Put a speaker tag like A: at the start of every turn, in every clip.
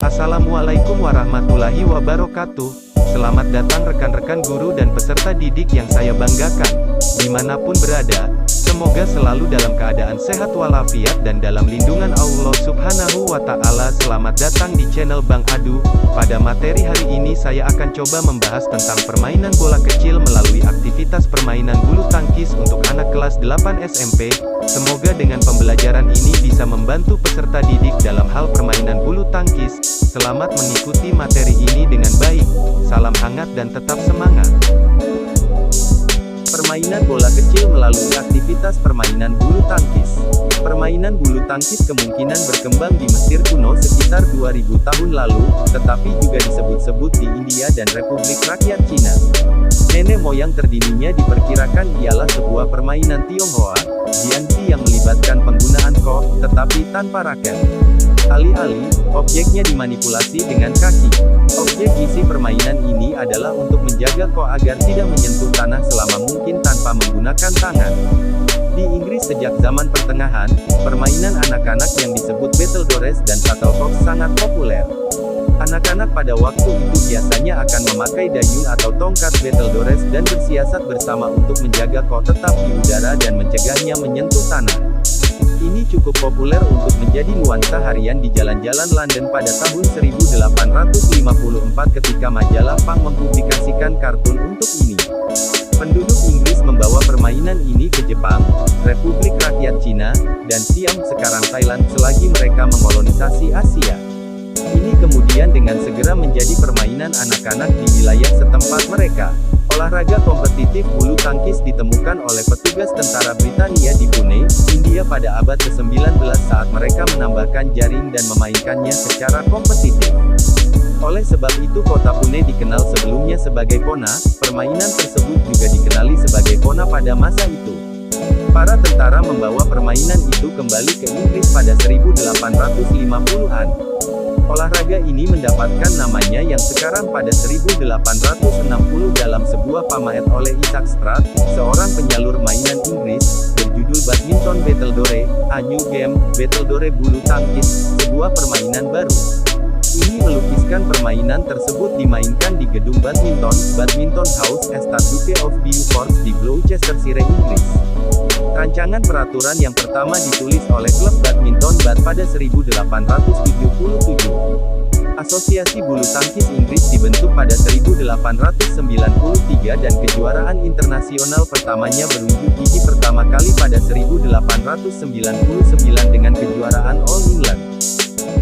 A: Assalamualaikum warahmatullahi wabarakatuh. Selamat datang rekan-rekan guru dan peserta didik yang saya banggakan. Dimanapun berada, semoga selalu dalam keadaan sehat walafiat dan dalam lindungan Allah Subhanahu wa Ta'ala. Selamat datang di channel Bang Adu. Pada materi hari ini saya akan coba membahas tentang permainan bola kecil melalui aktivitas permainan bulu tangkis untuk anak kelas 8 SMP. Semoga dengan pembelajaran ini bisa membantu peserta didik dalam hal permainan bulu tangkis. Selamat mengikuti materi ini dengan baik. Salam hangat dan tetap semangat. Permainan bola kecil melalui aktivitas permainan bulu tangkis. Permainan bulu tangkis kemungkinan berkembang di Mesir kuno sekitar 2000 tahun lalu, tetapi juga disebut-sebut di India dan Republik Rakyat Cina. Nenek moyang terdininya diperkirakan ialah sebuah permainan Tionghoa, Jiangxi yang melibatkan penggunaan ko, tetapi tanpa raket. Alih-alih, objeknya dimanipulasi dengan kaki. Objek isi permainan ini adalah untuk menjaga ko agar tidak menyentuh tanah selama mungkin tanpa menggunakan tangan. Di Inggris sejak zaman pertengahan, permainan anak-anak yang disebut Battledores dan Shuttlecock sangat populer. Anak-anak pada waktu itu biasanya akan memakai dayung atau tongkat Battledores dan bersiasat bersama untuk menjaga ko tetap di udara dan mencegahnya menyentuh tanah. Ini cukup populer untuk menjadi nuansa harian di jalan-jalan London pada tahun 1854 ketika majalah Pang mempublikasikan kartun untuk ini. Penduduk Inggris membawa permainan ini ke Jepang, Republik Rakyat Cina, dan Siam sekarang Thailand selagi mereka mengkolonisasi Asia. Ini kemudian dengan segera menjadi permainan anak-anak di wilayah setempat mereka. Olahraga kompetitif bulu tangkis ditemukan oleh petugas tentara Britania di Pune, India pada abad ke-19 saat mereka menambahkan jaring dan memainkannya secara kompetitif. Oleh sebab itu kota Pune dikenal sebelumnya sebagai Pona. Permainan tersebut juga dikenali sebagai Pona pada masa itu. Para tentara membawa permainan itu kembali ke Inggris pada 1850-an. Olahraga ini mendapatkan namanya yang sekarang pada 1860 dalam sebuah pamet oleh Isaac Spratt, seorang penyalur mainan Inggris, berjudul Badminton Battledore, A New Game, Battledore Bulu Tangkis, sebuah permainan baru. Ini melukiskan permainan tersebut dimainkan di gedung Badminton House, Estate Duke of Beaufort di Gloucestershire, Inggris. Rancangan peraturan yang pertama ditulis oleh klub badminton Bath pada 1877. Asosiasi Bulu Tangkis Inggris dibentuk pada 1893 dan kejuaraan internasional pertamanya berunjuk gigi pertama kali pada 1899 dengan kejuaraan All England.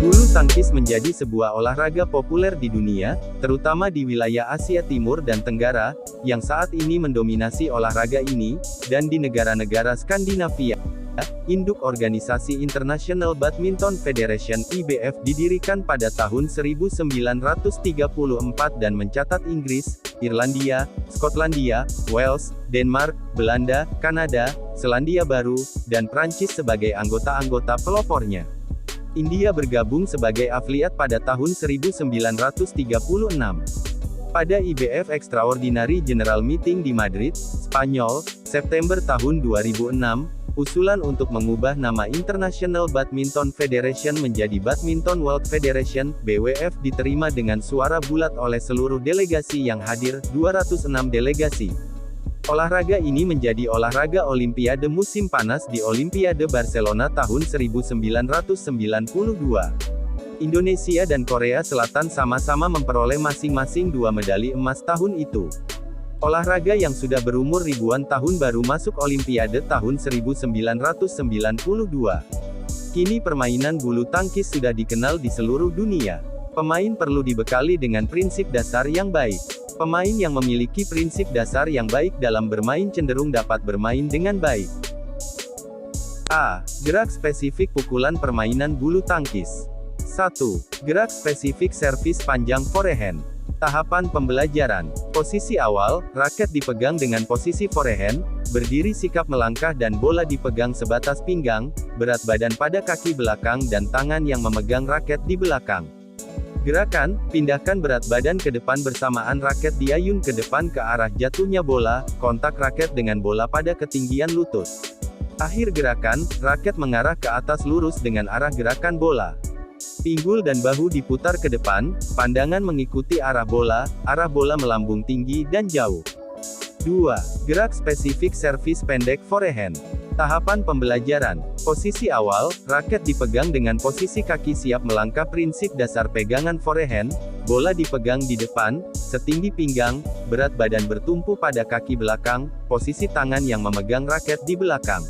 A: Bulu tangkis menjadi sebuah olahraga populer di dunia, terutama di wilayah Asia Timur dan Tenggara, yang saat ini mendominasi olahraga ini, dan di negara-negara Skandinavia. Induk Organisasi International Badminton Federation (IBF) didirikan pada tahun 1934 dan mencatat Inggris, Irlandia, Skotlandia, Wales, Denmark, Belanda, Kanada, Selandia Baru, dan Prancis sebagai anggota-anggota pelopornya. India bergabung sebagai afiliat pada tahun 1936. Pada IBF Extraordinary General Meeting di Madrid, Spanyol, September tahun 2006, usulan untuk mengubah nama International Badminton Federation menjadi Badminton World Federation (BWF) diterima dengan suara bulat oleh seluruh delegasi yang hadir, 206 delegasi. Olahraga ini menjadi olahraga Olimpiade musim panas di Olimpiade Barcelona tahun 1992. Indonesia dan Korea Selatan sama-sama memperoleh masing-masing 2 medali emas tahun itu. Olahraga yang sudah berumur ribuan tahun baru masuk Olimpiade tahun 1992. Kini permainan bulu tangkis sudah dikenal di seluruh dunia. Pemain perlu dibekali dengan prinsip dasar yang baik. Pemain yang memiliki prinsip dasar yang baik dalam bermain cenderung dapat bermain dengan baik. A. Gerak spesifik pukulan permainan bulu tangkis. 1. Gerak spesifik servis panjang forehand. Tahapan pembelajaran. Posisi awal, raket dipegang dengan posisi forehand, berdiri sikap melangkah dan bola dipegang sebatas pinggang, berat badan pada kaki belakang dan tangan yang memegang raket di belakang. Gerakan, pindahkan berat badan ke depan bersamaan raket diayun ke depan ke arah jatuhnya bola, kontak raket dengan bola pada ketinggian lutut. Akhir gerakan, raket mengarah ke atas lurus dengan arah gerakan bola. Pinggul dan bahu diputar ke depan, pandangan mengikuti arah bola melambung tinggi dan jauh. 2. Gerak spesifik servis pendek forehand. Tahapan pembelajaran. Posisi awal, raket dipegang dengan posisi kaki siap melangkah. Prinsip dasar pegangan forehand, bola dipegang di depan, setinggi pinggang, berat badan bertumpu pada kaki belakang, posisi tangan yang memegang raket di belakang.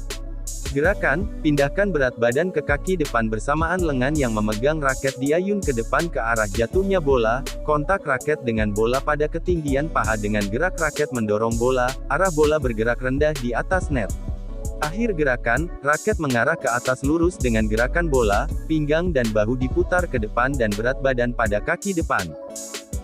A: Gerakan, pindahkan berat badan ke kaki depan bersamaan lengan yang memegang raket diayun ke depan ke arah jatuhnya bola, kontak raket dengan bola pada ketinggian paha dengan gerak raket mendorong bola, arah bola bergerak rendah di atas net. Akhir gerakan, raket mengarah ke atas lurus dengan gerakan bola, pinggang dan bahu diputar ke depan dan berat badan pada kaki depan.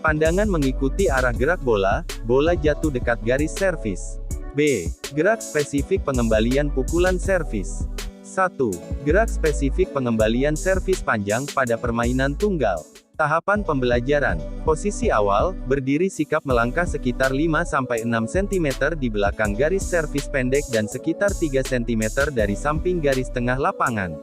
A: Pandangan mengikuti arah gerak bola, bola jatuh dekat garis servis. B. Gerak spesifik pengembalian pukulan servis. 1. Gerak spesifik pengembalian servis panjang pada permainan tunggal. Tahapan pembelajaran. Posisi awal, berdiri sikap melangkah sekitar 5-6 cm di belakang garis servis pendek dan sekitar 3 cm dari samping garis tengah lapangan.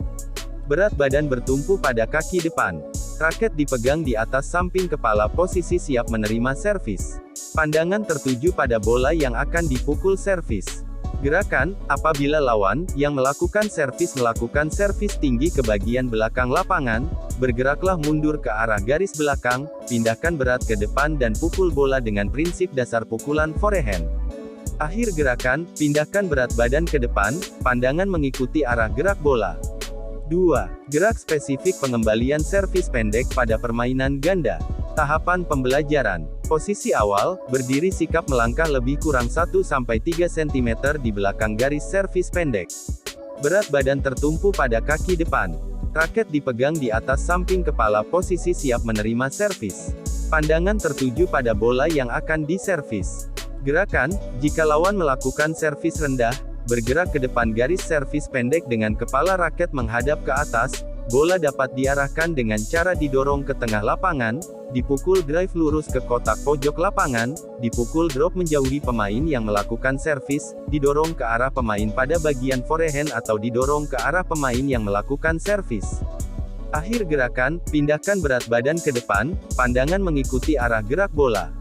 A: Berat badan bertumpu pada kaki depan. Raket dipegang di atas samping kepala. Posisi siap menerima servis. Pandangan tertuju pada bola yang akan dipukul servis. Gerakan, apabila lawan yang melakukan servis tinggi ke bagian belakang lapangan, bergeraklah mundur ke arah garis belakang, pindahkan berat ke depan dan pukul bola dengan prinsip dasar pukulan forehand. Akhir gerakan, pindahkan berat badan ke depan, pandangan mengikuti arah gerak bola. 2. Gerak spesifik pengembalian servis pendek pada permainan ganda. Tahapan pembelajaran. Posisi awal, berdiri sikap melangkah lebih kurang 1-3 cm di belakang garis servis pendek. Berat badan tertumpu pada kaki depan. Raket dipegang di atas samping kepala. Posisi siap menerima servis. Pandangan tertuju pada bola yang akan diservis. Gerakan, jika lawan melakukan servis rendah, bergerak ke depan garis servis pendek dengan kepala raket menghadap ke atas, bola dapat diarahkan dengan cara didorong ke tengah lapangan, dipukul drive lurus ke kotak pojok lapangan, dipukul drop menjauhi pemain yang melakukan servis, didorong ke arah pemain pada bagian forehand atau didorong ke arah pemain yang melakukan servis. Akhir gerakan, pindahkan berat badan ke depan, pandangan mengikuti arah gerak bola.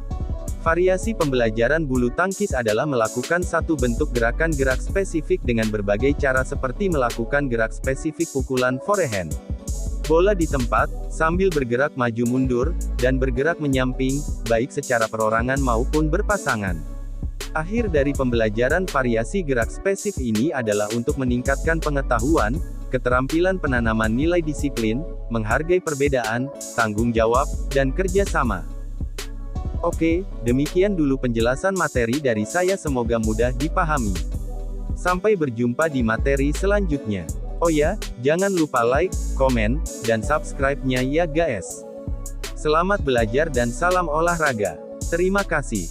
A: Variasi pembelajaran bulu tangkis adalah melakukan satu bentuk gerakan gerak spesifik dengan berbagai cara seperti melakukan gerak spesifik pukulan forehand. Bola di tempat, sambil bergerak maju mundur, dan bergerak menyamping, baik secara perorangan maupun berpasangan. Akhir dari pembelajaran variasi gerak spesifik ini adalah untuk meningkatkan pengetahuan, keterampilan penanaman nilai disiplin, menghargai perbedaan, tanggung jawab, dan kerja sama. Oke, demikian dulu penjelasan materi dari saya, semoga mudah dipahami. Sampai berjumpa di materi selanjutnya. Oh ya, jangan lupa like, komen, dan subscribe-nya ya guys. Selamat belajar dan salam olahraga. Terima kasih.